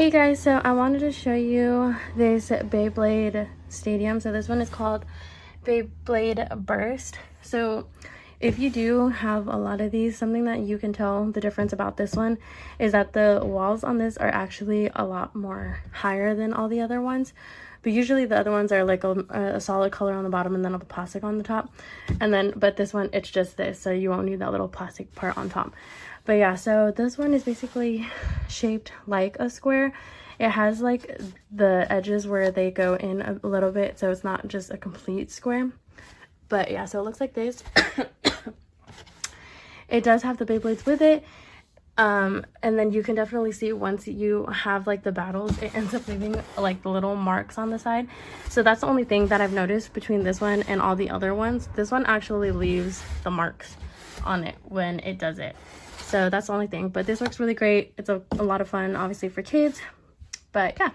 Hey guys, so I wanted to show you this Beyblade stadium. So this one is called Beyblade Burst. So if you do have a lot of these, something that you can tell the difference about this one is that the walls on this are actually a lot more higher than all the other ones. But usually the other ones are like a solid color on the bottom and then a plastic on the top. But this one, it's just this, so you won't need that little plastic part on top. But yeah, so this one is basically shaped like a square. It has like the edges where they go in a little bit, so it's not just a complete square. But yeah, so it looks like this. It does have the Beyblades with it. And then you can definitely see once you have like the battles, it ends up leaving like the little marks on the side. So that's the only thing that I've noticed between this one and all the other ones. This one actually leaves the marks on it when it does it. So that's the only thing, but this works really great. It's a lot of fun, obviously, for kids. But yeah.